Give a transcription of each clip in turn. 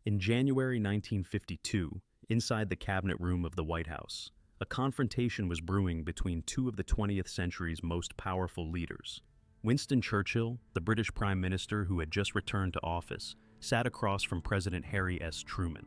In January 1952, inside the cabinet room of the White House, a confrontation was brewing between two of the 20th century's most powerful leaders. Winston Churchill, the British Prime Minister who had just returned to office, sat across from President Harry S. Truman.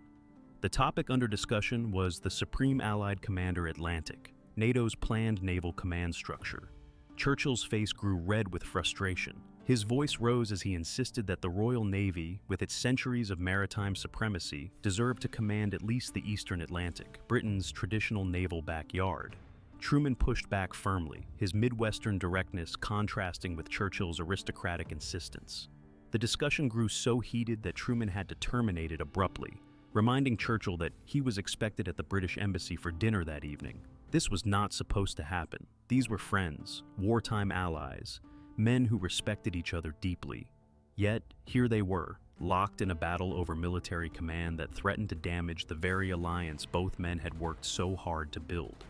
The topic under discussion was the Supreme Allied Commander Atlantic, NATO's planned naval command structure. Churchill's face grew red with frustration. His voice rose as he insisted that the Royal Navy, with its centuries of maritime supremacy, deserved to command at least the Eastern Atlantic, Britain's traditional naval backyard. Truman pushed back firmly, his Midwestern directness contrasting with Churchill's aristocratic insistence. The discussion grew so heated that Truman had to terminate it abruptly, reminding Churchill that he was expected at the British Embassy for dinner that evening. This was not supposed to happen. These were friends, wartime allies, men who respected each other deeply. Yet, here they were, locked in a battle over military command that threatened to damage the very alliance both men had worked so hard to build.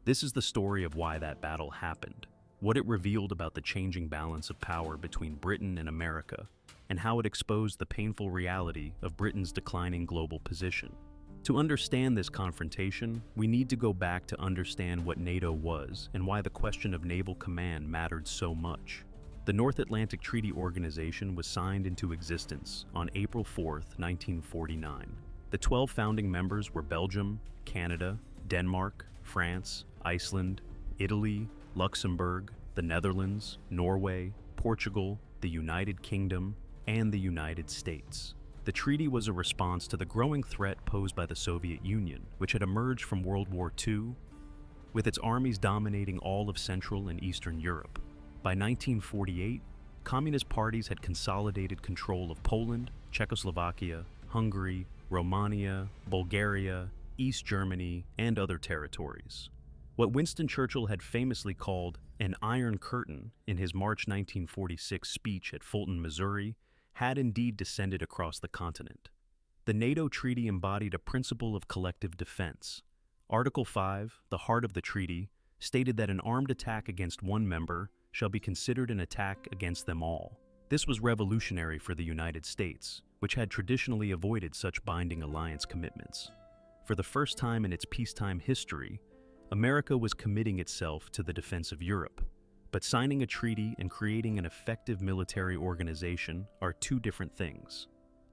This is the story of why that battle happened, what it revealed about the changing balance of power between Britain and America, and how it exposed the painful reality of Britain's declining global position. To understand this confrontation, we need to go back to understand what NATO was and why the question of naval command mattered so much. The North Atlantic Treaty Organization was signed into existence on April 4, 1949. The 12 founding members were Belgium, Canada, Denmark, France, Iceland, Italy, Luxembourg, the Netherlands, Norway, Portugal, the United Kingdom, and the United States. The treaty was a response to the growing threat posed by the Soviet Union, which had emerged from World War II, with its armies dominating all of Central and Eastern Europe. By 1948, communist parties had consolidated control of Poland, Czechoslovakia, Hungary, Romania, Bulgaria, East Germany, and other territories. What Winston Churchill had famously called an Iron Curtain in his March 1946 speech at Fulton, Missouri, had indeed descended across the continent. The NATO treaty embodied a principle of collective defense. Article 5, the heart of the treaty, stated that an armed attack against one member shall be considered an attack against them all. This was revolutionary for the United States, which had traditionally avoided such binding alliance commitments. For the first time in its peacetime history, America was committing itself to the defense of Europe. But signing a treaty and creating an effective military organization are two different things.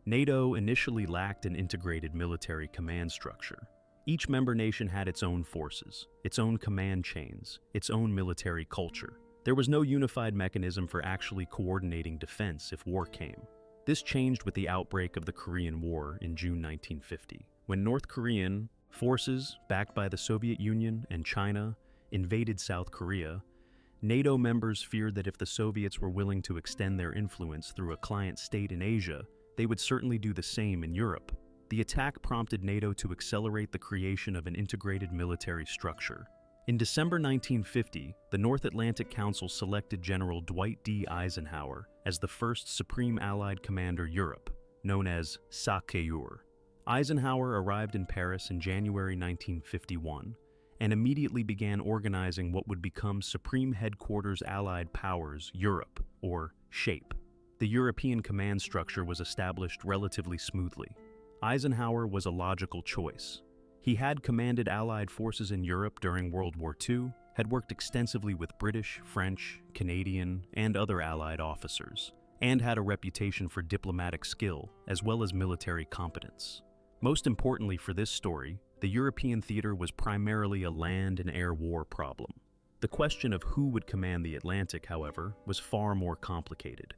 NATO initially lacked an integrated military command structure. Each member nation had its own forces, its own command chains, its own military culture. There was no unified mechanism for actually coordinating defense if war came. This changed with the outbreak of the Korean War in June 1950, when North Korean forces, backed by the Soviet Union and China, invaded South Korea. NATO members feared that if the Soviets were willing to extend their influence through a client state in Asia, they would certainly do the same in Europe. The attack prompted NATO to accelerate the creation of an integrated military structure. In December 1950, the North Atlantic Council selected General Dwight D. Eisenhower as the first Supreme Allied Commander Europe, known as SACEUR. Eisenhower arrived in Paris in January 1951, and immediately began organizing what would become Supreme Headquarters Allied Powers Europe, or SHAPE. The European command structure was established relatively smoothly. Eisenhower was a logical choice. He had commanded Allied forces in Europe during World War II, had worked extensively with British, French, Canadian, and other Allied officers, and had a reputation for diplomatic skill as well as military competence. Most importantly for this story, the European theater was primarily a land and air war problem. The question of who would command the Atlantic, however, was far more complicated.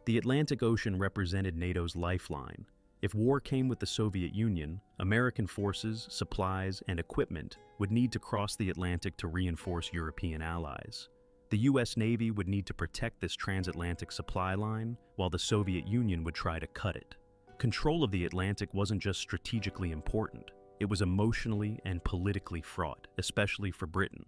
The Atlantic Ocean represented NATO's lifeline. If war came with the Soviet Union, American forces, supplies, and equipment would need to cross the Atlantic to reinforce European allies. The U.S. Navy would need to protect this transatlantic supply line, while the Soviet Union would try to cut it. Control of the Atlantic wasn't just strategically important. It was emotionally and politically fraught, especially for Britain.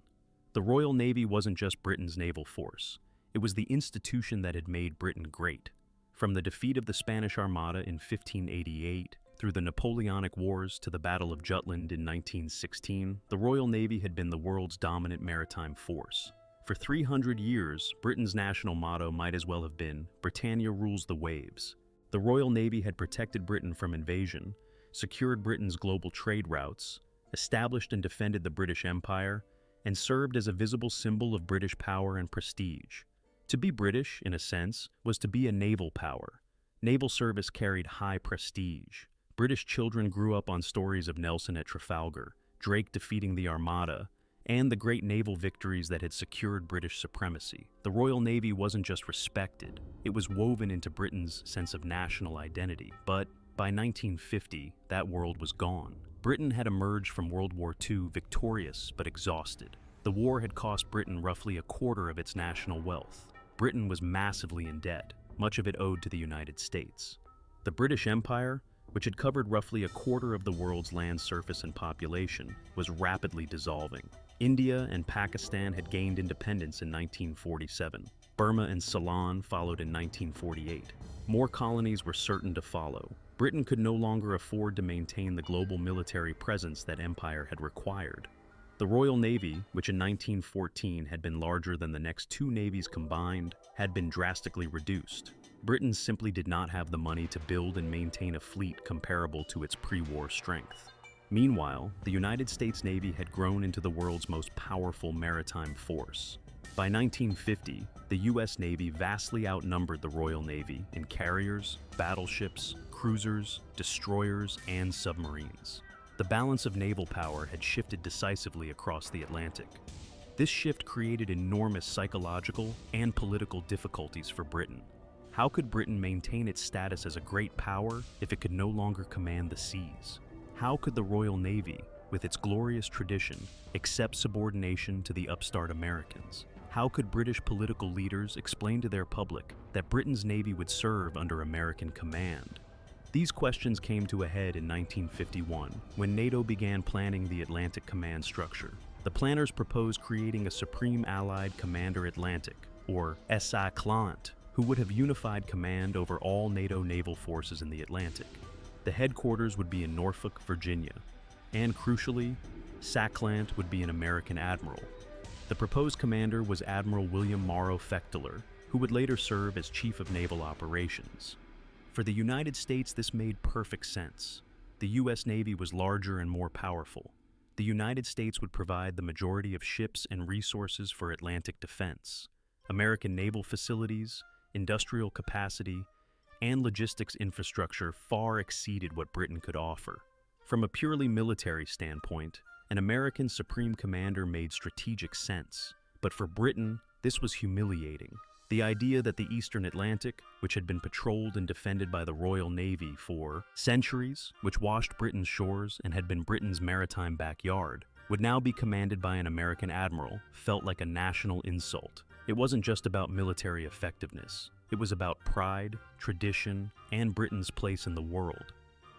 The Royal Navy wasn't just Britain's naval force. It was the institution that had made Britain great. From the defeat of the Spanish Armada in 1588, through the Napoleonic Wars to the Battle of Jutland in 1916, the Royal Navy had been the world's dominant maritime force. For 300 years, Britain's national motto might as well have been, "Britannia rules the waves." The Royal Navy had protected Britain from invasion, secured Britain's global trade routes, established and defended the British Empire, and served as a visible symbol of British power and prestige. To be British, in a sense, was to be a naval power. Naval service carried high prestige. British children grew up on stories of Nelson at Trafalgar, Drake defeating the Armada, and the great naval victories that had secured British supremacy. The Royal Navy wasn't just respected, it was woven into Britain's sense of national identity. But by 1950, that world was gone. Britain had emerged from World War II victorious but exhausted. The war had cost Britain roughly a quarter of its national wealth. Britain was massively in debt, much of it owed to the United States. The British Empire, which had covered roughly a quarter of the world's land surface and population, was rapidly dissolving. India and Pakistan had gained independence in 1947. Burma and Ceylon followed in 1948. More colonies were certain to follow. Britain could no longer afford to maintain the global military presence that empire had required. The Royal Navy, which in 1914 had been larger than the next two navies combined, had been drastically reduced. Britain simply did not have the money to build and maintain a fleet comparable to its pre-war strength. Meanwhile, the United States Navy had grown into the world's most powerful maritime force. By 1950, the U.S. Navy vastly outnumbered the Royal Navy in carriers, battleships, cruisers, destroyers, and submarines. The balance of naval power had shifted decisively across the Atlantic. This shift created enormous psychological and political difficulties for Britain. How could Britain maintain its status as a great power if it could no longer command the seas? How could the Royal Navy, with its glorious tradition, accept subordination to the upstart Americans? How could British political leaders explain to their public that Britain's Navy would serve under American command? These questions came to a head in 1951, when NATO began planning the Atlantic Command structure. The planners proposed creating a Supreme Allied Commander Atlantic, or SACLANT, who would have unified command over all NATO naval forces in the Atlantic. The headquarters would be in Norfolk, Virginia, and crucially, SACLANT would be an American admiral. The proposed commander was Admiral William Morrow Fechteler, who would later serve as Chief of Naval Operations. For the United States, this made perfect sense. The U.S. Navy was larger and more powerful. The United States would provide the majority of ships and resources for Atlantic defense. American naval facilities, industrial capacity, and logistics infrastructure far exceeded what Britain could offer. From a purely military standpoint, an American Supreme Commander made strategic sense. But for Britain, this was humiliating. The idea that the Eastern Atlantic, which had been patrolled and defended by the Royal Navy for centuries, which washed Britain's shores and had been Britain's maritime backyard, would now be commanded by an American admiral, felt like a national insult. It wasn't just about military effectiveness. It was about pride, tradition, and Britain's place in the world.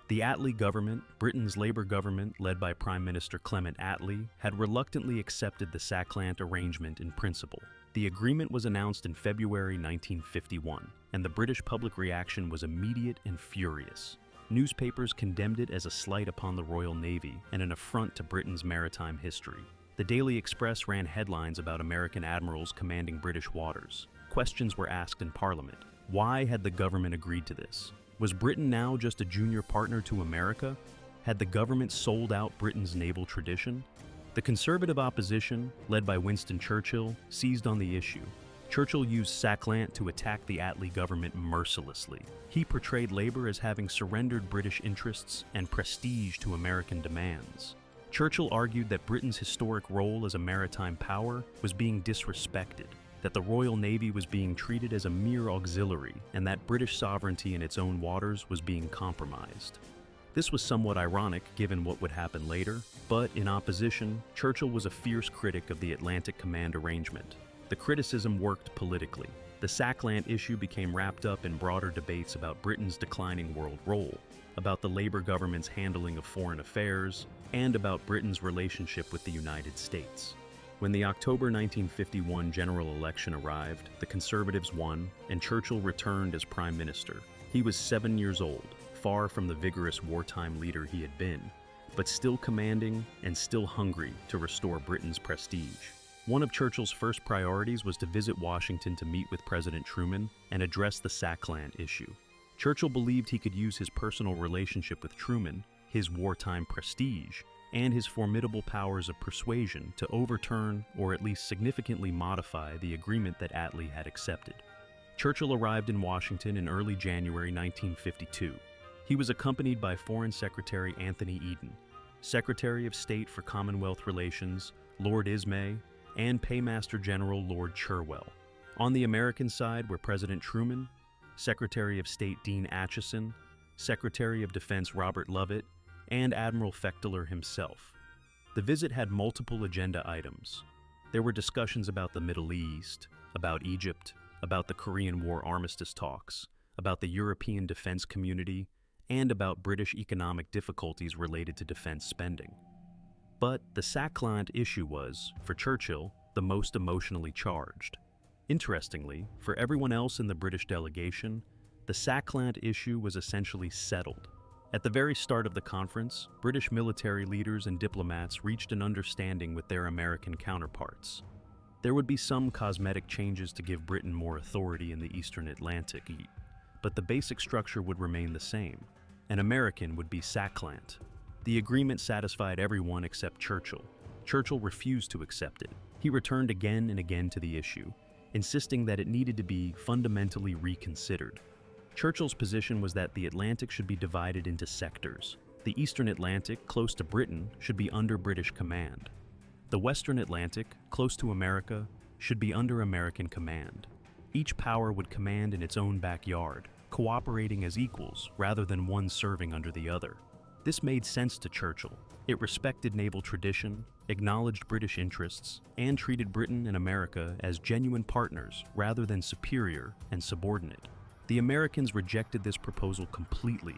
The Attlee government, Britain's Labour government led by Prime Minister Clement Attlee, had reluctantly accepted the SACLANT arrangement in principle. The agreement was announced in February 1951, and the British public reaction was immediate and furious. Newspapers condemned it as a slight upon the Royal Navy and an affront to Britain's maritime history. The Daily Express ran headlines about American admirals commanding British waters. Questions were asked in Parliament. Why had the government agreed to this? Was Britain now just a junior partner to America? Had the government sold out Britain's naval tradition? The conservative opposition, led by Winston Churchill, seized on the issue. Churchill used SACLANT to attack the Attlee government mercilessly. He portrayed Labour as having surrendered British interests and prestige to American demands. Churchill argued that Britain's historic role as a maritime power was being disrespected, that the Royal Navy was being treated as a mere auxiliary, and that British sovereignty in its own waters was being compromised. This was somewhat ironic given what would happen later, but in opposition, Churchill was a fierce critic of the Atlantic Command arrangement. The criticism worked politically. The SACLANT issue became wrapped up in broader debates about Britain's declining world role, about the Labour government's handling of foreign affairs, and about Britain's relationship with the United States. When the October 1951 general election arrived, the Conservatives won, and Churchill returned as Prime Minister. He was 7 years old, far from the vigorous wartime leader he had been, but still commanding and still hungry to restore Britain's prestige. One of Churchill's first priorities was to visit Washington to meet with President Truman and address the SACLANT issue. Churchill believed he could use his personal relationship with Truman, his wartime prestige, and his formidable powers of persuasion to overturn or at least significantly modify the agreement that Attlee had accepted. Churchill arrived in Washington in early January 1952. He was accompanied by Foreign Secretary Anthony Eden, Secretary of State for Commonwealth Relations Lord Ismay, and Paymaster General Lord Cherwell. On the American side were President Truman, Secretary of State Dean Acheson, Secretary of Defense Robert Lovett, and Admiral Fechteler himself. The visit had multiple agenda items. There were discussions about the Middle East, about Egypt, about the Korean War armistice talks, about the European defense community, and about British economic difficulties related to defense spending. But the Saclant issue was, for Churchill, the most emotionally charged. Interestingly, for everyone else in the British delegation, the Saclant issue was essentially settled. At the very start of the conference, British military leaders and diplomats reached an understanding with their American counterparts. There would be some cosmetic changes to give Britain more authority in the Eastern Atlantic, but the basic structure would remain the same. An American would be Saclant. The agreement satisfied everyone except Churchill. Churchill refused to accept it. He returned again and again to the issue, insisting that it needed to be fundamentally reconsidered. Churchill's position was that the Atlantic should be divided into sectors. The Eastern Atlantic, close to Britain, should be under British command. The Western Atlantic, close to America, should be under American command. Each power would command in its own backyard, cooperating as equals rather than one serving under the other. This made sense to Churchill. It respected naval tradition, acknowledged British interests, and treated Britain and America as genuine partners rather than superior and subordinate. The Americans rejected this proposal completely.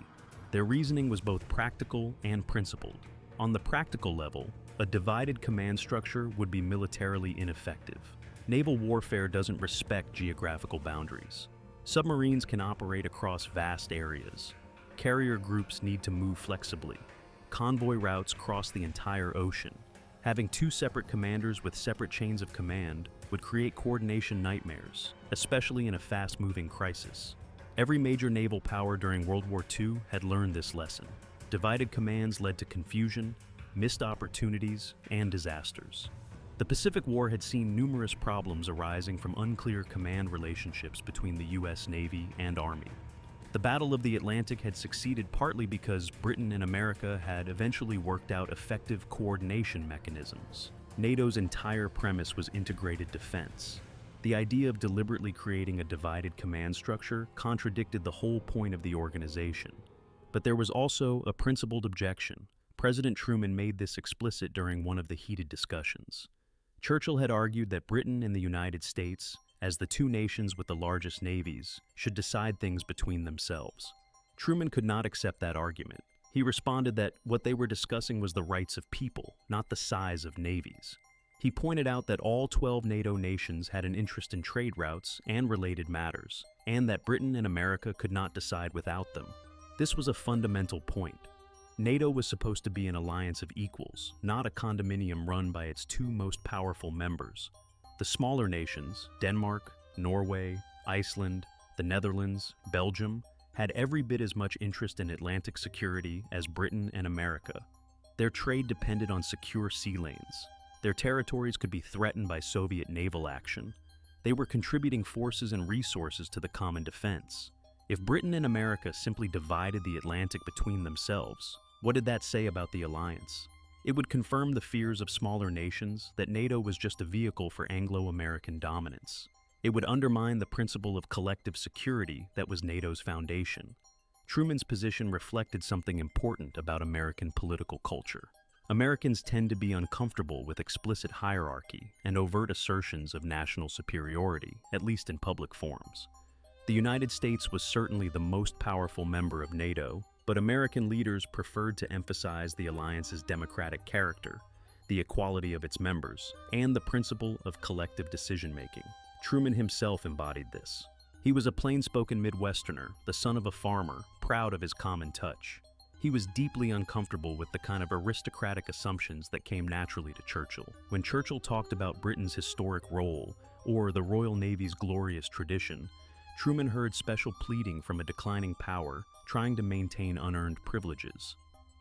Their reasoning was both practical and principled. On the practical level, a divided command structure would be militarily ineffective. Naval warfare doesn't respect geographical boundaries. Submarines can operate across vast areas. Carrier groups need to move flexibly. Convoy routes cross the entire ocean. Having two separate commanders with separate chains of command would create coordination nightmares, especially in a fast-moving crisis. Every major naval power during World War II had learned this lesson. Divided commands led to confusion, missed opportunities, and disasters. The Pacific War had seen numerous problems arising from unclear command relationships between the U.S. Navy and Army. The Battle of the Atlantic had succeeded partly because Britain and America had eventually worked out effective coordination mechanisms. NATO's entire premise was integrated defense. The idea of deliberately creating a divided command structure contradicted the whole point of the organization. But there was also a principled objection. President Truman made this explicit during one of the heated discussions. Churchill had argued that Britain and the United States, as the two nations with the largest navies, should decide things between themselves. Truman could not accept that argument. He responded that what they were discussing was the rights of people, not the size of navies. He pointed out that all 12 NATO nations had an interest in trade routes and related matters, and that Britain and America could not decide without them. This was a fundamental point. NATO was supposed to be an alliance of equals, not a condominium run by its two most powerful members. The smaller nations, Denmark, Norway, Iceland, the Netherlands, Belgium, had every bit as much interest in Atlantic security as Britain and America. Their trade depended on secure sea lanes. Their territories could be threatened by Soviet naval action. They were contributing forces and resources to the common defense. If Britain and America simply divided the Atlantic between themselves, what did that say about the alliance? It would confirm the fears of smaller nations that NATO was just a vehicle for Anglo-American dominance. It would undermine the principle of collective security that was NATO's foundation. Truman's position reflected something important about American political culture. Americans tend to be uncomfortable with explicit hierarchy and overt assertions of national superiority, at least in public forums. The United States was certainly the most powerful member of NATO, but American leaders preferred to emphasize the alliance's democratic character, the equality of its members, and the principle of collective decision-making. Truman himself embodied this. He was a plain-spoken Midwesterner, the son of a farmer, proud of his common touch. He was deeply uncomfortable with the kind of aristocratic assumptions that came naturally to Churchill. When Churchill talked about Britain's historic role, or the Royal Navy's glorious tradition, Truman heard special pleading from a declining power trying to maintain unearned privileges.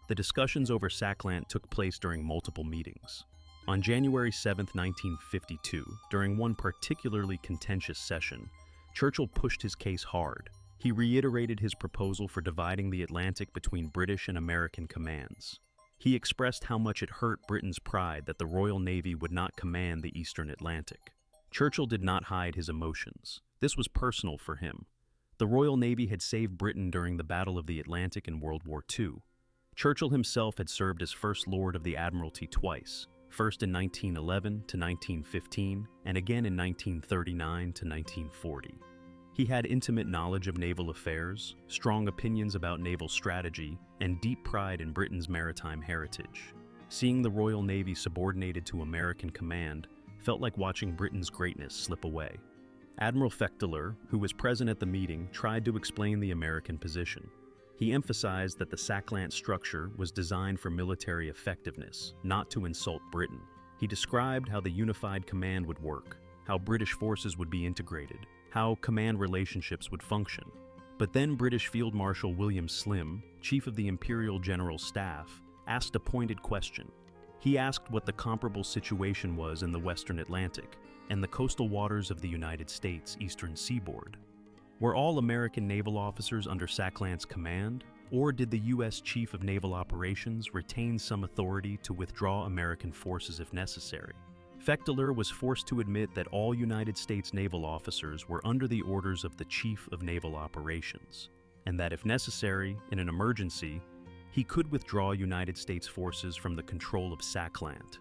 The discussions over Saklant took place during multiple meetings. On January 7, 1952, during one particularly contentious session, Churchill pushed his case hard. He reiterated his proposal for dividing the Atlantic between British and American commands. He expressed how much it hurt Britain's pride that the Royal Navy would not command the Eastern Atlantic. Churchill did not hide his emotions. This was personal for him. The Royal Navy had saved Britain during the Battle of the Atlantic in World War II. Churchill himself had served as First Lord of the Admiralty twice, first in 1911 to 1915, and again in 1939 to 1940. He had intimate knowledge of naval affairs, strong opinions about naval strategy, and deep pride in Britain's maritime heritage. Seeing the Royal Navy subordinated to American command felt like watching Britain's greatness slip away. Admiral Fechterler, who was present at the meeting, tried to explain the American position. He emphasized that the Saklant structure was designed for military effectiveness, not to insult Britain. He described how the unified command would work, how British forces would be integrated, how command relationships would function. But then British Field Marshal William Slim, chief of the Imperial General Staff, asked a pointed question. He asked what the comparable situation was in the Western Atlantic and the coastal waters of the United States eastern seaboard. Were all American naval officers under Saklant's command, or did the U.S. Chief of Naval Operations retain some authority to withdraw American forces if necessary? Fechterler was forced to admit that all United States naval officers were under the orders of the Chief of Naval Operations, and that if necessary, in an emergency, he could withdraw United States forces from the control of Saklant.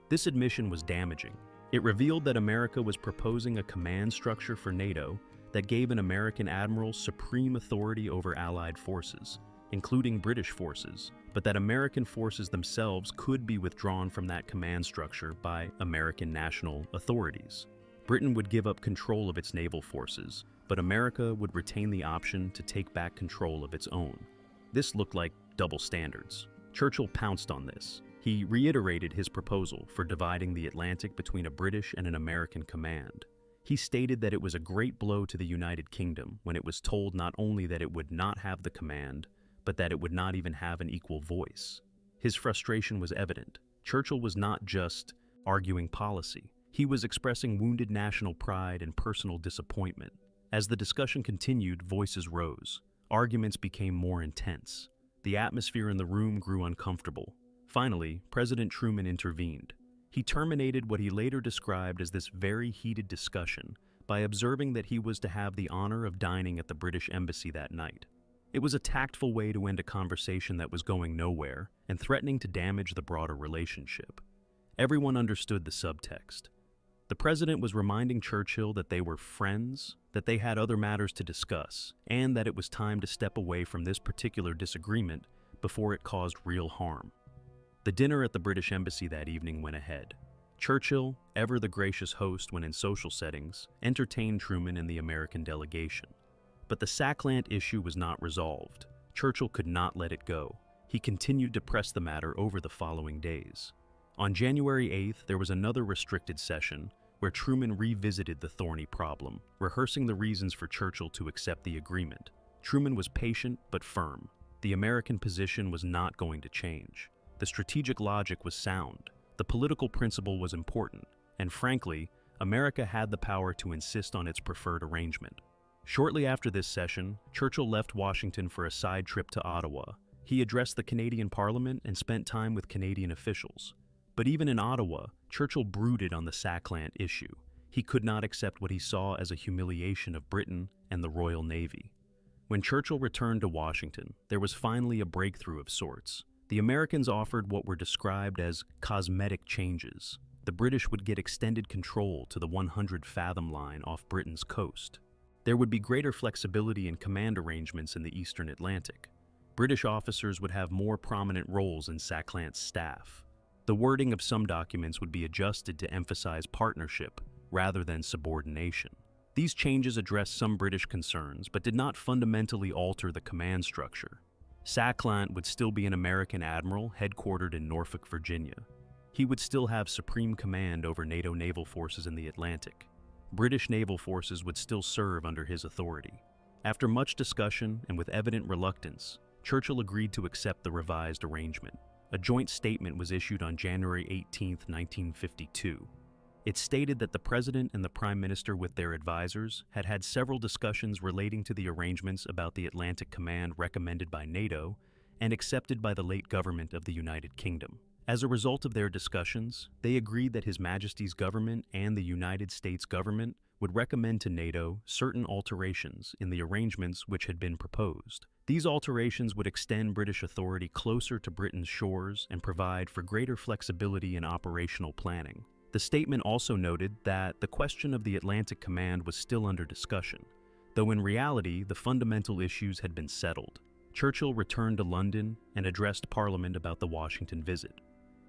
This admission was damaging. It revealed that America was proposing a command structure for NATO that gave an American admiral supreme authority over Allied forces, including British forces, but that American forces themselves could be withdrawn from that command structure by American national authorities. Britain would give up control of its naval forces, but America would retain the option to take back control of its own. This looked like double standards. Churchill pounced on this. He reiterated his proposal for dividing the Atlantic between a British and an American command. He stated that it was a great blow to the United Kingdom when it was told not only that it would not have the command, but that it would not even have an equal voice. His frustration was evident. Churchill was not just arguing policy. He was expressing wounded national pride and personal disappointment. As the discussion continued, voices rose. Arguments became more intense. The atmosphere in the room grew uncomfortable. Finally, President Truman intervened. He terminated what he later described as this very heated discussion by observing that he was to have the honor of dining at the British Embassy that night. It was a tactful way to end a conversation that was going nowhere and threatening to damage the broader relationship. Everyone understood the subtext. The president was reminding Churchill that they were friends, that they had other matters to discuss, and that it was time to step away from this particular disagreement before it caused real harm. The dinner at the British Embassy that evening went ahead. Churchill, ever the gracious host when in social settings, entertained Truman and the American delegation. But the Saklant issue was not resolved. Churchill could not let it go. He continued to press the matter over the following days. On January 8th, there was another restricted session where Truman revisited the thorny problem, rehearsing the reasons for Churchill to accept the agreement. Truman was patient but firm. The American position was not going to change. The strategic logic was sound. The political principle was important, and frankly, America had the power to insist on its preferred arrangement. Shortly after this session, Churchill left Washington for a side trip to Ottawa. He addressed the Canadian Parliament and spent time with Canadian officials. But even in Ottawa, Churchill brooded on the Saklant issue. He could not accept what he saw as a humiliation of Britain and the Royal Navy. When Churchill returned to Washington, there was finally a breakthrough of sorts. The Americans offered what were described as cosmetic changes. The British would get extended control to the 100-fathom line off Britain's coast. There would be greater flexibility in command arrangements in the Eastern Atlantic. British officers would have more prominent roles in Saklant's staff. The wording of some documents would be adjusted to emphasize partnership rather than subordination. These changes addressed some British concerns, but did not fundamentally alter the command structure. Saklant would still be an American admiral headquartered in Norfolk, Virginia. He would still have supreme command over NATO naval forces in the Atlantic. British naval forces would still serve under his authority. After much discussion and with evident reluctance, Churchill agreed to accept the revised arrangement. A joint statement was issued on January 18, 1952. It stated that the President and the Prime Minister with their advisors had had several discussions relating to the arrangements about the Atlantic Command recommended by NATO and accepted by the late government of the United Kingdom. As a result of their discussions, they agreed that His Majesty's government and the United States government would recommend to NATO certain alterations in the arrangements which had been proposed. These alterations would extend British authority closer to Britain's shores and provide for greater flexibility in operational planning. The statement also noted that the question of the Atlantic Command was still under discussion, though in reality the fundamental issues had been settled. Churchill returned to London and addressed Parliament about the Washington visit.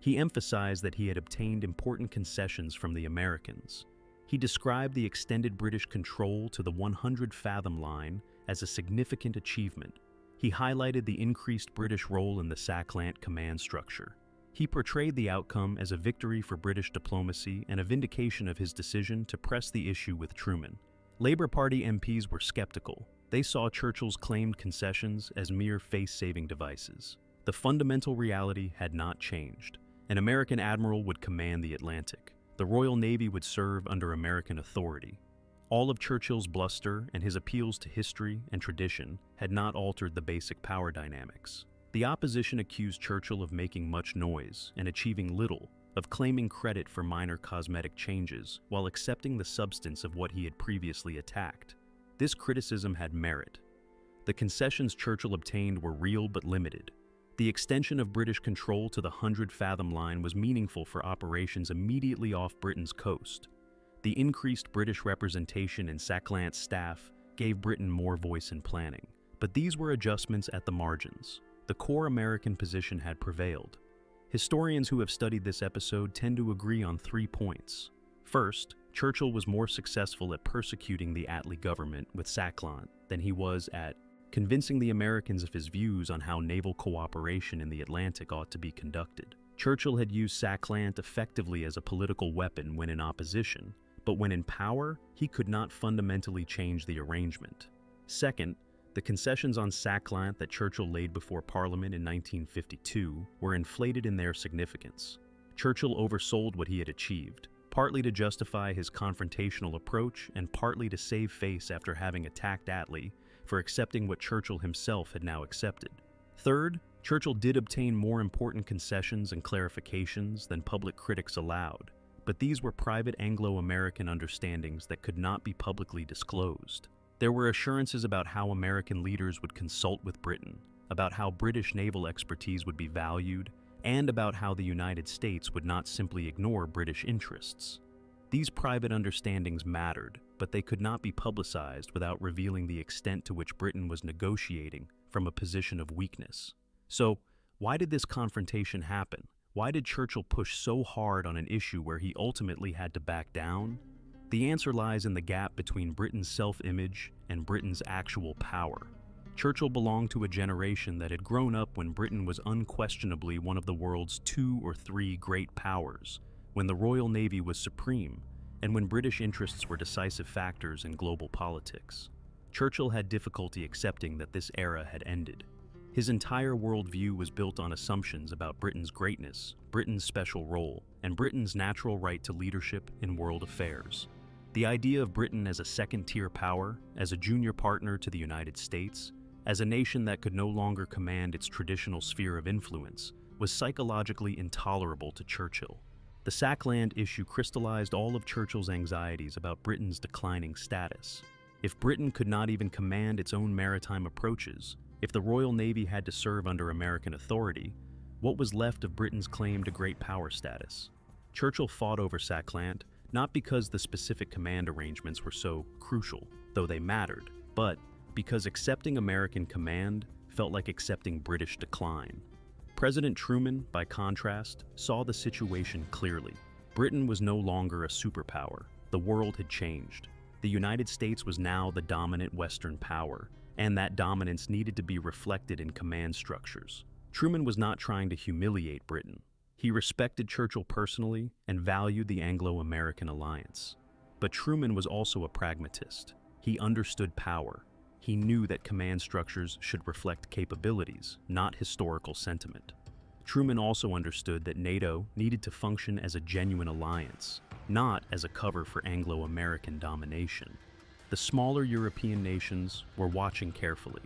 He emphasized that he had obtained important concessions from the Americans. He described the extended British control to the 100-fathom line as a significant achievement. He highlighted the increased British role in the Saklant command structure. He portrayed the outcome as a victory for British diplomacy and a vindication of his decision to press the issue with Truman. Labour Party MPs were skeptical. They saw Churchill's claimed concessions as mere face-saving devices. The fundamental reality had not changed. An American admiral would command the Atlantic. The Royal Navy would serve under American authority. All of Churchill's bluster and his appeals to history and tradition had not altered the basic power dynamics. The opposition accused Churchill of making much noise and achieving little, of claiming credit for minor cosmetic changes while accepting the substance of what he had previously attacked. This criticism had merit. The concessions Churchill obtained were real but limited. The extension of British control to the 100-fathom line was meaningful for operations immediately off Britain's coast. The increased British representation in Saklant's staff gave Britain more voice in planning. But these were adjustments at the margins. The core American position had prevailed. Historians who have studied this episode tend to agree on 3 points. First, Churchill was more successful at persecuting the Attlee government with Saklant than he was at convincing the Americans of his views on how naval cooperation in the Atlantic ought to be conducted. Churchill had used Saklant effectively as a political weapon when in opposition, but when in power, he could not fundamentally change the arrangement. Second, the concessions on Saklant that Churchill laid before Parliament in 1952 were inflated in their significance. Churchill oversold what he had achieved, partly to justify his confrontational approach and partly to save face after having attacked Attlee for accepting what Churchill himself had now accepted. Third, Churchill did obtain more important concessions and clarifications than public critics allowed, but these were private Anglo-American understandings that could not be publicly disclosed. There were assurances about how American leaders would consult with Britain, about how British naval expertise would be valued, and about how the United States would not simply ignore British interests. These private understandings mattered, but they could not be publicized without revealing the extent to which Britain was negotiating from a position of weakness. So, why did this confrontation happen? Why did Churchill push so hard on an issue where he ultimately had to back down? The answer lies in the gap between Britain's self-image and Britain's actual power. Churchill belonged to a generation that had grown up when Britain was unquestionably one of the world's 2 or 3 great powers, when the Royal Navy was supreme, and when British interests were decisive factors in global politics. Churchill had difficulty accepting that this era had ended. His entire worldview was built on assumptions about Britain's greatness, Britain's special role, and Britain's natural right to leadership in world affairs. The idea of Britain as a second-tier power, as a junior partner to the United States, as a nation that could no longer command its traditional sphere of influence, was psychologically intolerable to Churchill. The Saklant issue crystallized all of Churchill's anxieties about Britain's declining status. If Britain could not even command its own maritime approaches, if the Royal Navy had to serve under American authority, what was left of Britain's claim to great power status? Churchill fought over Saklant, not because the specific command arrangements were so crucial, though they mattered, but because accepting American command felt like accepting British decline. President Truman, by contrast, saw the situation clearly. Britain was no longer a superpower. The world had changed. The United States was now the dominant Western power, and that dominance needed to be reflected in command structures. Truman was not trying to humiliate Britain. He respected Churchill personally and valued the Anglo-American alliance. But Truman was also a pragmatist. He understood power. He knew that command structures should reflect capabilities, not historical sentiment. Truman also understood that NATO needed to function as a genuine alliance, not as a cover for Anglo-American domination. The smaller European nations were watching carefully.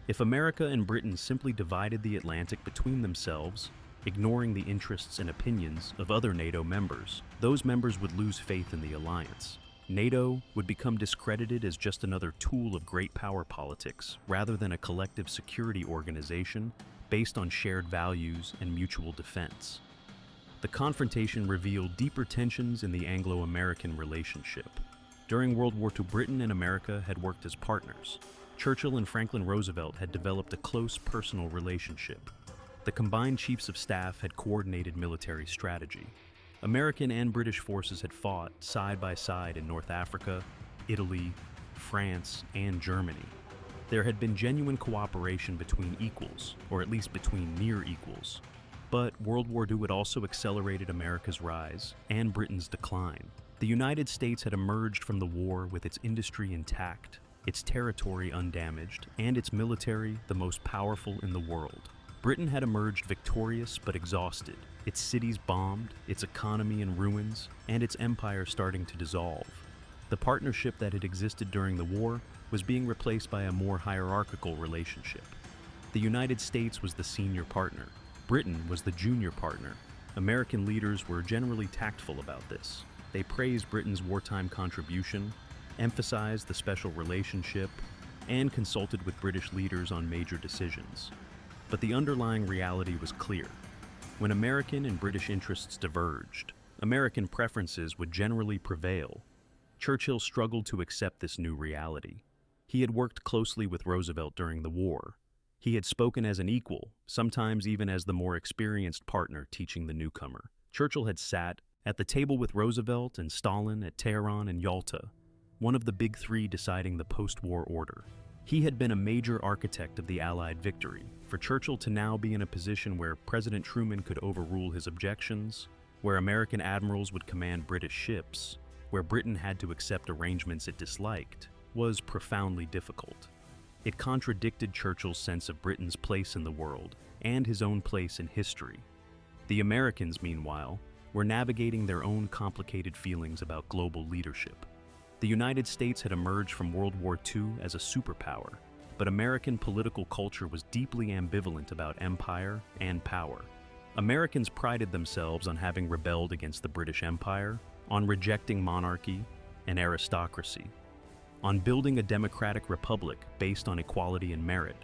If America and Britain simply divided the Atlantic between themselves, ignoring the interests and opinions of other NATO members, those members would lose faith in the alliance. NATO would become discredited as just another tool of great power politics, rather than a collective security organization based on shared values and mutual defense. The confrontation revealed deeper tensions in the Anglo-American relationship. During World War II, Britain and America had worked as partners. Churchill and Franklin Roosevelt had developed a close personal relationship. The combined chiefs of staff had coordinated military strategy. American and British forces had fought side by side in North Africa, Italy, France, and Germany. There had been genuine cooperation between equals, or at least between near equals. But World War II had also accelerated America's rise and Britain's decline. The United States had emerged from the war with its industry intact, its territory undamaged, and its military the most powerful in the world. Britain had emerged victorious but exhausted, its cities bombed, its economy in ruins, and its empire starting to dissolve. The partnership that had existed during the war was being replaced by a more hierarchical relationship. The United States was the senior partner. Britain was the junior partner. American leaders were generally tactful about this. They praised Britain's wartime contribution, emphasized the special relationship, and consulted with British leaders on major decisions. But the underlying reality was clear. When American and British interests diverged, American preferences would generally prevail. Churchill struggled to accept this new reality. He had worked closely with Roosevelt during the war. He had spoken as an equal, sometimes even as the more experienced partner teaching the newcomer. Churchill had sat at the table with Roosevelt and Stalin at Tehran and Yalta, one of the big three deciding the post-war order. He had been a major architect of the Allied victory. For Churchill to now be in a position where President Truman could overrule his objections, where American admirals would command British ships, where Britain had to accept arrangements it disliked, was profoundly difficult. It contradicted Churchill's sense of Britain's place in the world and his own place in history. The Americans, meanwhile, were navigating their own complicated feelings about global leadership. The United States had emerged from World War II as a superpower, but American political culture was deeply ambivalent about empire and power. Americans prided themselves on having rebelled against the British Empire, on rejecting monarchy and aristocracy, on building a democratic republic based on equality and merit.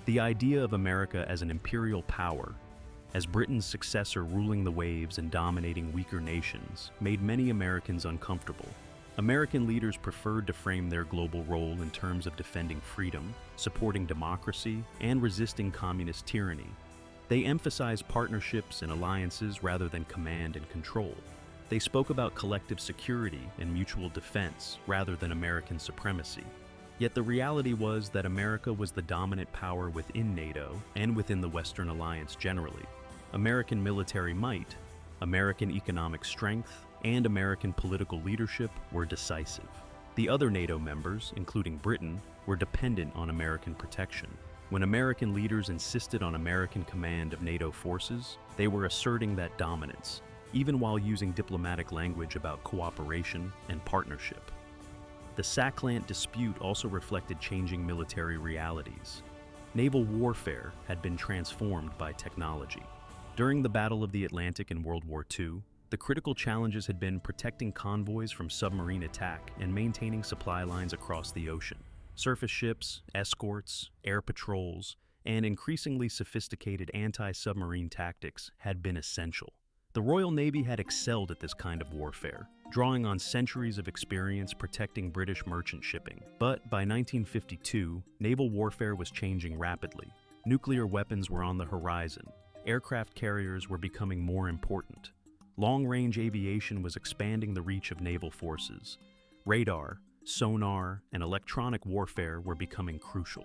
The idea of America as an imperial power, as Britain's successor ruling the waves and dominating weaker nations, made many Americans uncomfortable. American leaders preferred to frame their global role in terms of defending freedom, supporting democracy, and resisting communist tyranny. They emphasized partnerships and alliances rather than command and control. They spoke about collective security and mutual defense rather than American supremacy. Yet the reality was that America was the dominant power within NATO and within the Western alliance generally. American military might, American economic strength, and American political leadership were decisive. The other NATO members, including Britain, were dependent on American protection. When American leaders insisted on American command of NATO forces, they were asserting that dominance, even while using diplomatic language about cooperation and partnership. The Sakhalin dispute also reflected changing military realities. Naval warfare had been transformed by technology. During the Battle of the Atlantic in World War II, the critical challenges had been protecting convoys from submarine attack and maintaining supply lines across the ocean. Surface ships, escorts, air patrols, and increasingly sophisticated anti-submarine tactics had been essential. The Royal Navy had excelled at this kind of warfare, drawing on centuries of experience protecting British merchant shipping. But by 1952, naval warfare was changing rapidly. Nuclear weapons were on the horizon. Aircraft carriers were becoming more important. Long-range aviation was expanding the reach of naval forces. Radar, sonar, and electronic warfare were becoming crucial.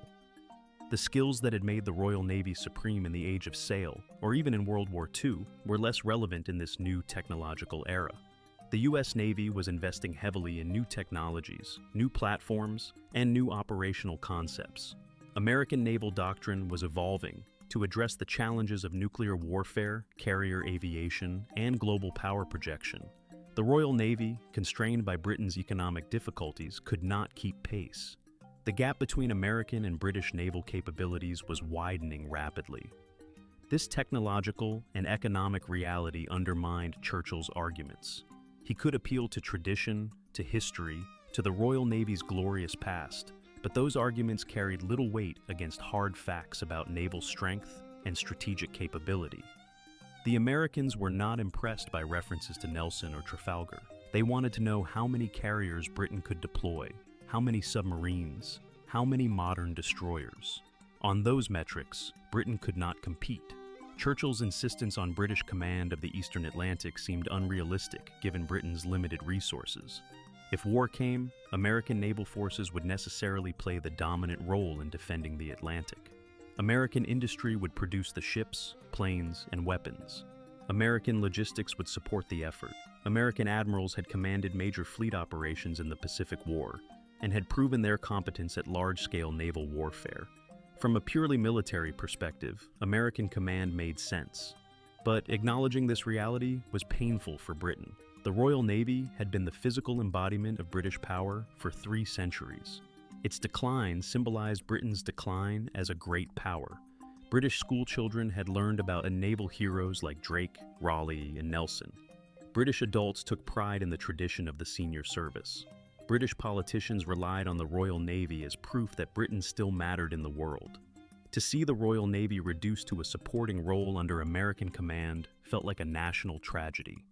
The skills that had made the Royal Navy supreme in the age of sail, or even in World War II, were less relevant in this new technological era. The U.S. Navy was investing heavily in new technologies, new platforms, and new operational concepts. American naval doctrine was evolving to address the challenges of nuclear warfare, carrier aviation, and global power projection. The Royal Navy, constrained by Britain's economic difficulties, could not keep pace. The gap between American and British naval capabilities was widening rapidly. This technological and economic reality undermined Churchill's arguments. He could appeal to tradition, to history, to the Royal Navy's glorious past, but those arguments carried little weight against hard facts about naval strength and strategic capability. The Americans were not impressed by references to Nelson or Trafalgar. They wanted to know how many carriers Britain could deploy, how many submarines, how many modern destroyers. On those metrics, Britain could not compete. Churchill's insistence on British command of the Eastern Atlantic seemed unrealistic given Britain's limited resources. If war came, American naval forces would necessarily play the dominant role in defending the Atlantic. American industry would produce the ships, planes, and weapons. American logistics would support the effort. American admirals had commanded major fleet operations in the Pacific War and had proven their competence at large-scale naval warfare. From a purely military perspective, American command made sense. But acknowledging this reality was painful for Britain. The Royal Navy had been the physical embodiment of British power for 3 centuries. Its decline symbolized Britain's decline as a great power. British schoolchildren had learned about naval heroes like Drake, Raleigh, and Nelson. British adults took pride in the tradition of the senior service. British politicians relied on the Royal Navy as proof that Britain still mattered in the world. To see the Royal Navy reduced to a supporting role under American command felt like a national tragedy.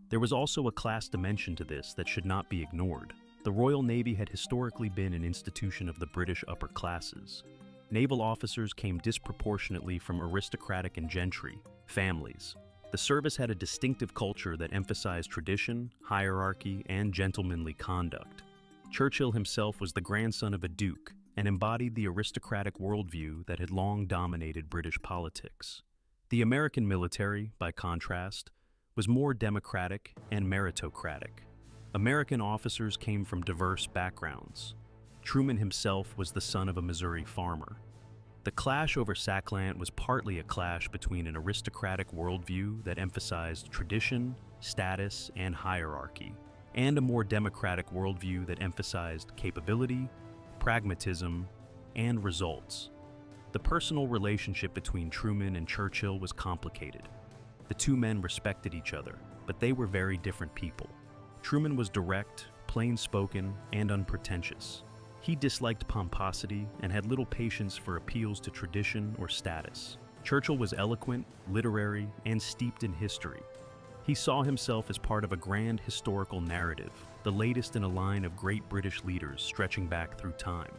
There was also a class dimension to this that should not be ignored. The Royal Navy had historically been an institution of the British upper classes. Naval officers came disproportionately from aristocratic and gentry families. The service had a distinctive culture that emphasized tradition, hierarchy, and gentlemanly conduct. Churchill himself was the grandson of a duke and embodied the aristocratic worldview that had long dominated British politics. The American military, by contrast, was more democratic and meritocratic. American officers came from diverse backgrounds. Truman himself was the son of a Missouri farmer. The clash over Sackland was partly a clash between an aristocratic worldview that emphasized tradition, status, and hierarchy, and a more democratic worldview that emphasized capability, pragmatism, and results. The personal relationship between Truman and Churchill was complicated. The two men respected each other, but they were very different people. Truman was direct, plain-spoken, and unpretentious. He disliked pomposity and had little patience for appeals to tradition or status. Churchill was eloquent, literary, and steeped in history. He saw himself as part of a grand historical narrative, the latest in a line of great British leaders stretching back through time.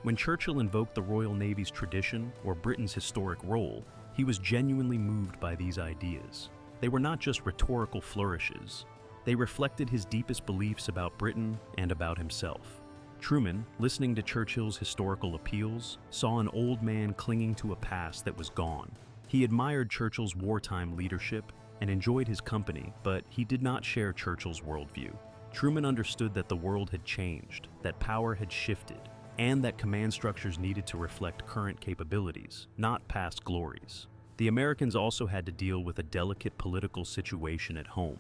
When Churchill invoked the Royal Navy's tradition or Britain's historic role, he was genuinely moved by these ideas. They were not just rhetorical flourishes. They reflected his deepest beliefs about Britain and about himself. Truman, listening to Churchill's historical appeals, saw an old man clinging to a past that was gone. He admired Churchill's wartime leadership and enjoyed his company, but he did not share Churchill's worldview. Truman understood that the world had changed, that power had shifted, and that command structures needed to reflect current capabilities, not past glories. The Americans also had to deal with a delicate political situation at home.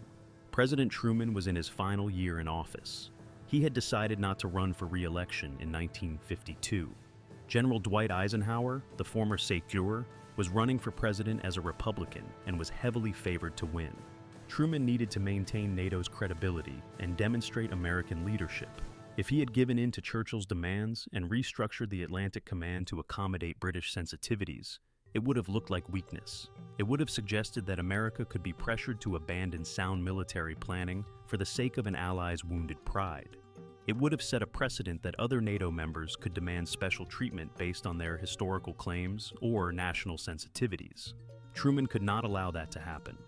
President Truman was in his final year in office. He had decided not to run for re-election in 1952. General Dwight Eisenhower, the former Führer, was running for president as a Republican and was heavily favored to win. Truman needed to maintain NATO's credibility and demonstrate American leadership. If he had given in to Churchill's demands and restructured the Atlantic Command to accommodate British sensitivities, it would have looked like weakness. It would have suggested that America could be pressured to abandon sound military planning for the sake of an ally's wounded pride. It would have set a precedent that other NATO members could demand special treatment based on their historical claims or national sensitivities. Truman could not allow that to happen.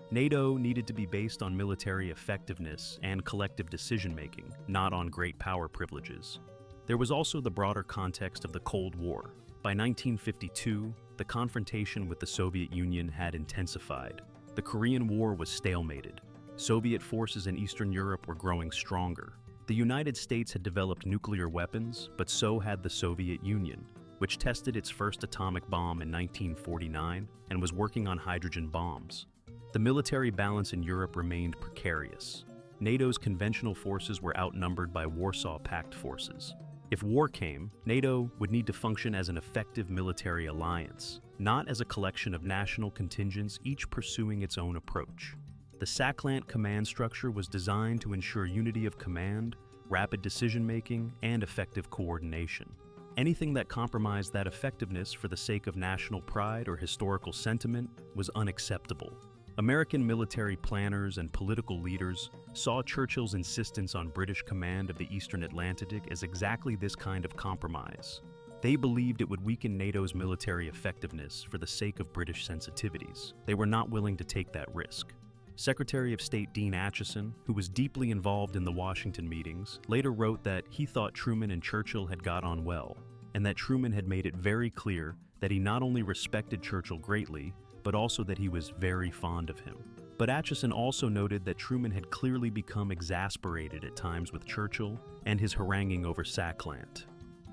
NATO needed to be based on military effectiveness and collective decision-making, not on great power privileges. There was also the broader context of the Cold War. By 1952, the confrontation with the Soviet Union had intensified. The Korean War was stalemated. Soviet forces in Eastern Europe were growing stronger. The United States had developed nuclear weapons, but so had the Soviet Union, which tested its first atomic bomb in 1949 and was working on hydrogen bombs. The military balance in Europe remained precarious. NATO's conventional forces were outnumbered by Warsaw Pact forces. If war came, NATO would need to function as an effective military alliance, not as a collection of national contingents each pursuing its own approach. The SACLANT command structure was designed to ensure unity of command, rapid decision-making, and effective coordination. Anything that compromised that effectiveness for the sake of national pride or historical sentiment was unacceptable. American military planners and political leaders saw Churchill's insistence on British command of the Eastern Atlantic as exactly this kind of compromise. They believed it would weaken NATO's military effectiveness for the sake of British sensitivities. They were not willing to take that risk. Secretary of State Dean Acheson, who was deeply involved in the Washington meetings, later wrote that he thought Truman and Churchill had got on well, and that Truman had made it very clear that he not only respected Churchill greatly, but also that he was very fond of him. But Acheson also noted that Truman had clearly become exasperated at times with Churchill and his haranguing over SACLANT.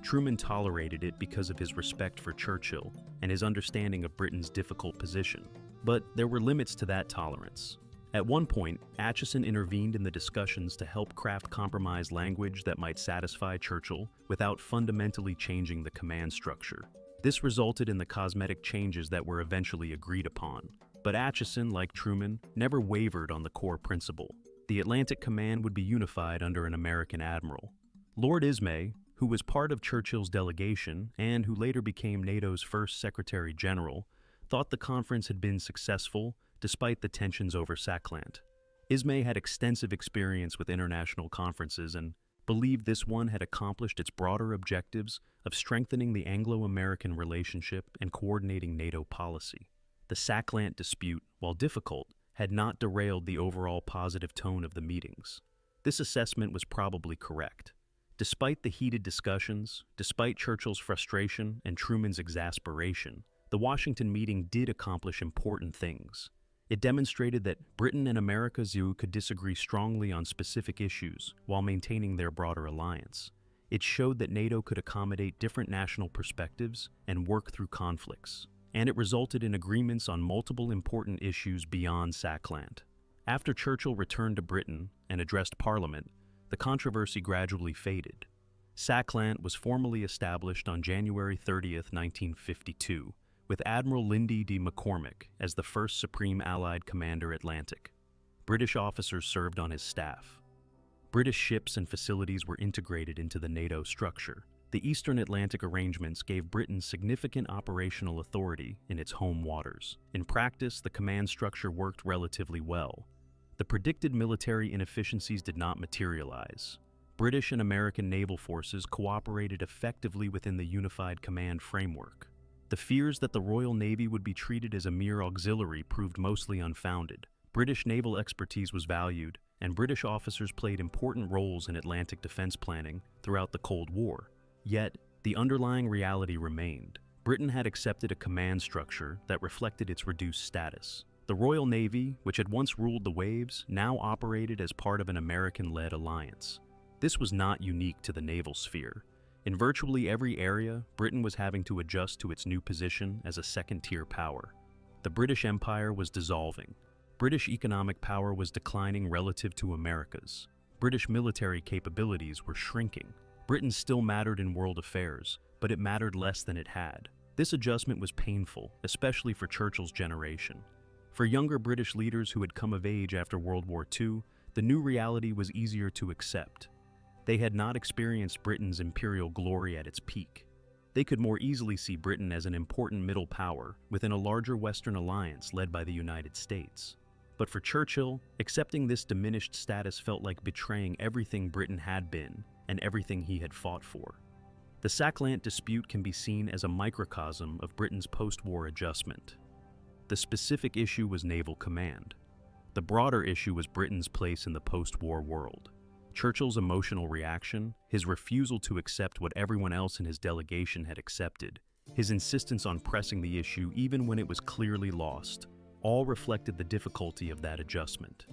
Truman tolerated it because of his respect for Churchill and his understanding of Britain's difficult position. But there were limits to that tolerance. At one point, Acheson intervened in the discussions to help craft compromise language that might satisfy Churchill without fundamentally changing the command structure. This resulted in the cosmetic changes that were eventually agreed upon. But Acheson, like Truman, never wavered on the core principle. The Atlantic Command would be unified under an American admiral. Lord Ismay, who was part of Churchill's delegation and who later became NATO's first Secretary General, thought the conference had been successful despite the tensions over SACLANT. Ismay had extensive experience with international conferences and believed this one had accomplished its broader objectives of strengthening the Anglo-American relationship and coordinating NATO policy. The SACLANT dispute, while difficult, had not derailed the overall positive tone of the meetings. This assessment was probably correct. Despite the heated discussions, despite Churchill's frustration and Truman's exasperation, the Washington meeting did accomplish important things. It demonstrated that Britain and America's EU could disagree strongly on specific issues while maintaining their broader alliance. It showed that NATO could accommodate different national perspectives and work through conflicts. And it resulted in agreements on multiple important issues beyond SACLANT. After Churchill returned to Britain and addressed Parliament, the controversy gradually faded. SACLANT was formally established on January 30, 1952, with Admiral Lindy D. McCormick as the first Supreme Allied Commander Atlantic. British officers served on his staff. British ships and facilities were integrated into the NATO structure. The Eastern Atlantic arrangements gave Britain significant operational authority in its home waters. In practice, the command structure worked relatively well. The predicted military inefficiencies did not materialize. British and American naval forces cooperated effectively within the unified command framework. The fears that the Royal Navy would be treated as a mere auxiliary proved mostly unfounded. British naval expertise was valued, and British officers played important roles in Atlantic defense planning throughout the Cold War. Yet, the underlying reality remained. Britain had accepted a command structure that reflected its reduced status. The Royal Navy, which had once ruled the waves, now operated as part of an American-led alliance. This was not unique to the naval sphere. In virtually every area, Britain was having to adjust to its new position as a second-tier power. The British Empire was dissolving. British economic power was declining relative to America's. British military capabilities were shrinking. Britain still mattered in world affairs, but it mattered less than it had. This adjustment was painful, especially for Churchill's generation. For younger British leaders who had come of age after World War II, the new reality was easier to accept. They had not experienced Britain's imperial glory at its peak. They could more easily see Britain as an important middle power within a larger Western alliance led by the United States. But for Churchill, accepting this diminished status felt like betraying everything Britain had been and everything he had fought for. The SACLANT dispute can be seen as a microcosm of Britain's post-war adjustment. The specific issue was naval command. The broader issue was Britain's place in the post-war world. Churchill's emotional reaction, his refusal to accept what everyone else in his delegation had accepted, his insistence on pressing the issue even when it was clearly lost, all reflected the difficulty of that adjustment.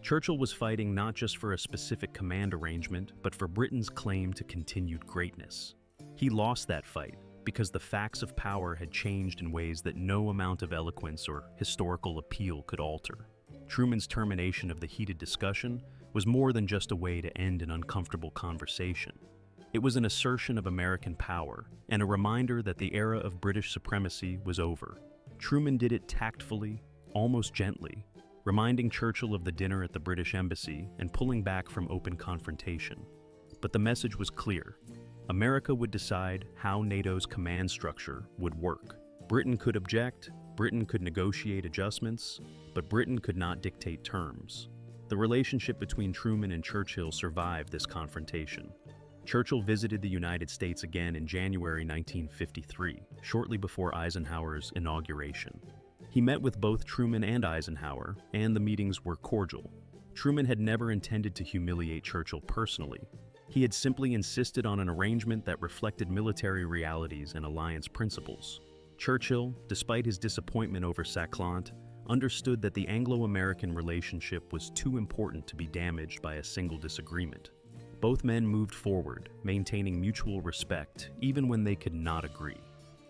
Churchill was fighting not just for a specific command arrangement, but for Britain's claim to continued greatness. He lost that fight because the facts of power had changed in ways that no amount of eloquence or historical appeal could alter. Truman's termination of the heated discussion was more than just a way to end an uncomfortable conversation. It was an assertion of American power and a reminder that the era of British supremacy was over. Truman did it tactfully, almost gently, reminding Churchill of the dinner at the British Embassy and pulling back from open confrontation. But the message was clear. America would decide how NATO's command structure would work. Britain could object, Britain could negotiate adjustments, but Britain could not dictate terms. The relationship between Truman and Churchill survived this confrontation. Churchill visited the United States again in January 1953, shortly before Eisenhower's inauguration. He met with both Truman and Eisenhower, and the meetings were cordial. Truman had never intended to humiliate Churchill personally. He had simply insisted on an arrangement that reflected military realities and alliance principles. Churchill, despite his disappointment over Saclant, understood that the Anglo-American relationship was too important to be damaged by a single disagreement. Both men moved forward, maintaining mutual respect, even when they could not agree.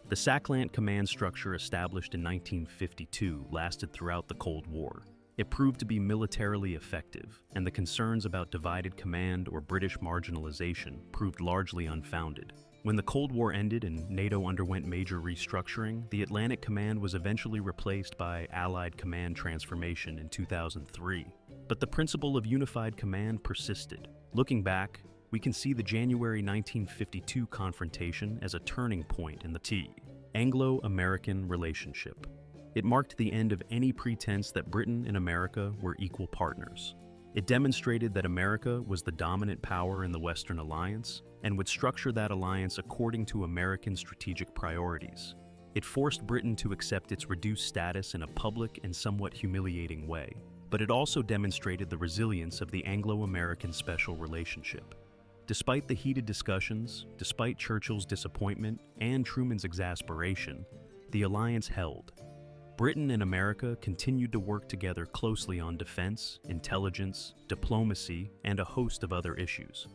The Saclant command structure established in 1952 lasted throughout the Cold War. It proved to be militarily effective, and the concerns about divided command or British marginalization proved largely unfounded. When the Cold War ended and NATO underwent major restructuring, the Atlantic Command was eventually replaced by Allied Command transformation in 2003. But the principle of unified command persisted. Looking back, we can see the January 1952 confrontation as a turning point in the Anglo-American relationship. It marked the end of any pretense that Britain and America were equal partners. It demonstrated that America was the dominant power in the Western Alliance and would structure that alliance according to American strategic priorities. It forced Britain to accept its reduced status in a public and somewhat humiliating way, but it also demonstrated the resilience of the Anglo-American special relationship. Despite the heated discussions, despite Churchill's disappointment and Truman's exasperation, the alliance held. Britain and America continued to work together closely on defense, intelligence, diplomacy, and a host of other issues.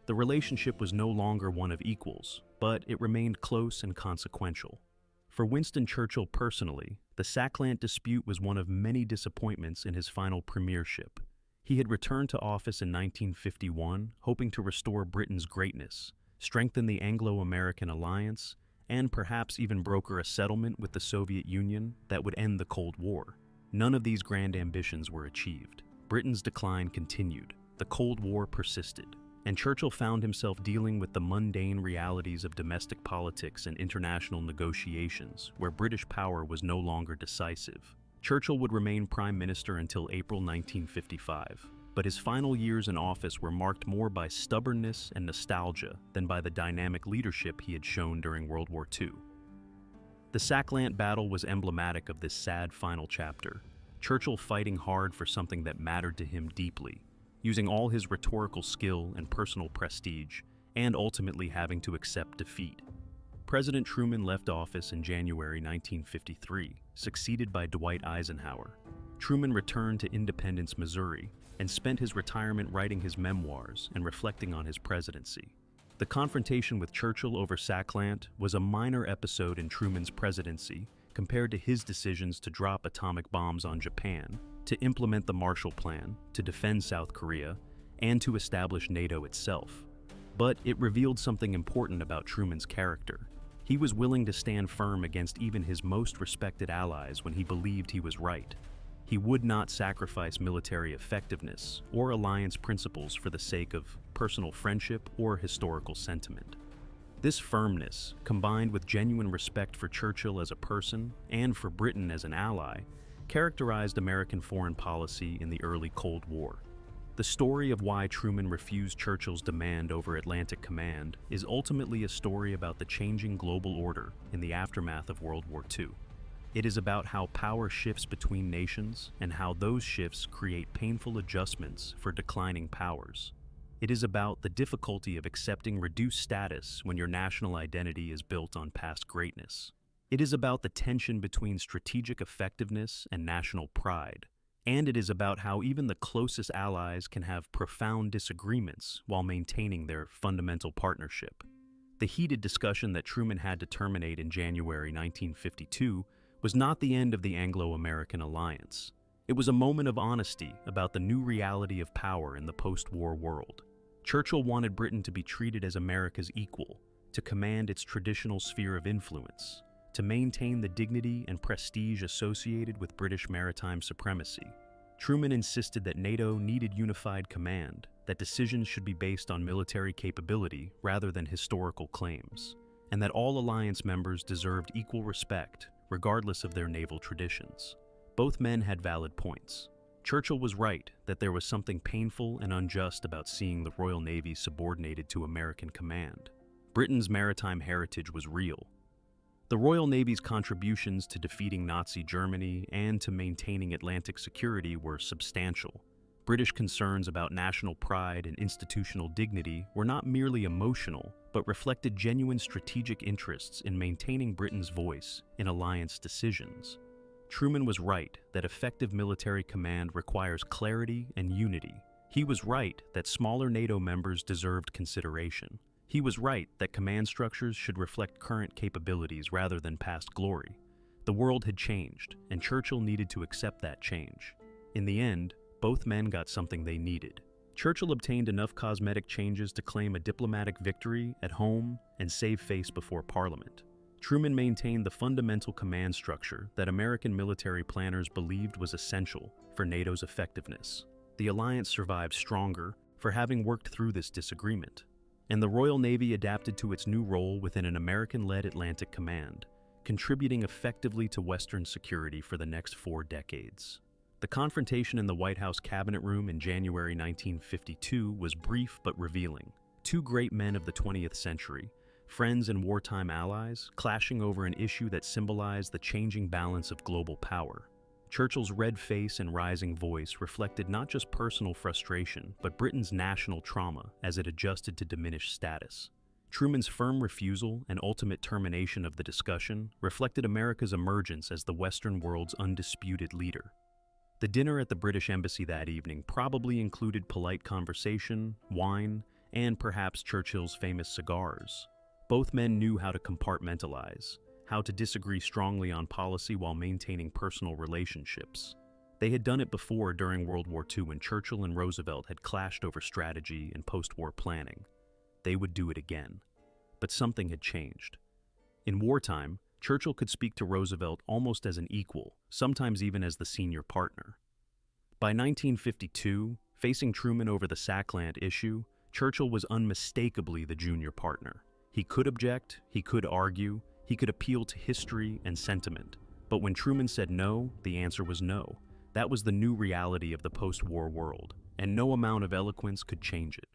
The relationship was no longer one of equals, but it remained close and consequential. For Winston Churchill personally, the Saclant dispute was one of many disappointments in his final premiership. He had returned to office in 1951, hoping to restore Britain's greatness, strengthen the Anglo-American alliance, and perhaps even broker a settlement with the Soviet Union that would end the Cold War. None of these grand ambitions were achieved. Britain's decline continued, the Cold War persisted, and Churchill found himself dealing with the mundane realities of domestic politics and international negotiations, where British power was no longer decisive. Churchill would remain Prime Minister until April 1955. But his final years in office were marked more by stubbornness and nostalgia than by the dynamic leadership he had shown during World War II. The Saclant battle was emblematic of this sad final chapter, Churchill fighting hard for something that mattered to him deeply, using all his rhetorical skill and personal prestige, and ultimately having to accept defeat. President Truman left office in January 1953, succeeded by Dwight Eisenhower. Truman returned to Independence, Missouri, and spent his retirement writing his memoirs and reflecting on his presidency. The confrontation with Churchill over Saclant was a minor episode in Truman's presidency compared to his decisions to drop atomic bombs on Japan, to implement the Marshall Plan, to defend South Korea, and to establish NATO itself. But it revealed something important about Truman's character. He was willing to stand firm against even his most respected allies when he believed he was right. He would not sacrifice military effectiveness or alliance principles for the sake of personal friendship or historical sentiment. This firmness, combined with genuine respect for Churchill as a person and for Britain as an ally, characterized American foreign policy in the early Cold War. The story of why Truman refused Churchill's demand over Atlantic Command is ultimately a story about the changing global order in the aftermath of World War II. It is about how power shifts between nations and how those shifts create painful adjustments for declining powers. It is about the difficulty of accepting reduced status when your national identity is built on past greatness. It is about the tension between strategic effectiveness and national pride, And it is about how even the closest allies can have profound disagreements while maintaining their fundamental partnership. The heated discussion that Truman had to terminate in January 1952 was not the end of the Anglo-American alliance. It was a moment of honesty about the new reality of power in the post-war world. Churchill wanted Britain to be treated as America's equal, to command its traditional sphere of influence, to maintain the dignity and prestige associated with British maritime supremacy. Truman insisted that NATO needed unified command, that decisions should be based on military capability rather than historical claims, and that all alliance members deserved equal respect, regardless of their naval traditions. Both men had valid points. Churchill was right that there was something painful and unjust about seeing the Royal Navy subordinated to American command. Britain's maritime heritage was real. The Royal Navy's contributions to defeating Nazi Germany and to maintaining Atlantic security were substantial. British concerns about national pride and institutional dignity were not merely emotional, but reflected genuine strategic interests in maintaining Britain's voice in alliance decisions. Truman was right that effective military command requires clarity and unity. He was right that smaller NATO members deserved consideration. He was right that command structures should reflect current capabilities rather than past glory. The world had changed, and Churchill needed to accept that change. In the end, both men got something they needed. Churchill obtained enough cosmetic changes to claim a diplomatic victory at home and save face before Parliament. Truman maintained the fundamental command structure that American military planners believed was essential for NATO's effectiveness. The alliance survived stronger for having worked through this disagreement, and the Royal Navy adapted to its new role within an American-led Atlantic command, contributing effectively to Western security for the next 4 decades. The confrontation in the White House Cabinet Room in January 1952 was brief but revealing. Two great men of the 20th century, friends and wartime allies, clashing over an issue that symbolized the changing balance of global power. Churchill's red face and rising voice reflected not just personal frustration, but Britain's national trauma as it adjusted to diminished status. Truman's firm refusal and ultimate termination of the discussion reflected America's emergence as the Western world's undisputed leader. The dinner at the British Embassy that evening probably included polite conversation, wine, and perhaps Churchill's famous cigars. Both men knew how to compartmentalize, how to disagree strongly on policy while maintaining personal relationships. They had done it before during World War II when Churchill and Roosevelt had clashed over strategy and post-war planning. They would do it again. But something had changed. In wartime, Churchill could speak to Roosevelt almost as an equal, sometimes even as the senior partner. By 1952, facing Truman over the Sackland issue, Churchill was unmistakably the junior partner. He could object, he could argue, he could appeal to history and sentiment. But when Truman said no, the answer was no. That was the new reality of the post-war world, and no amount of eloquence could change it.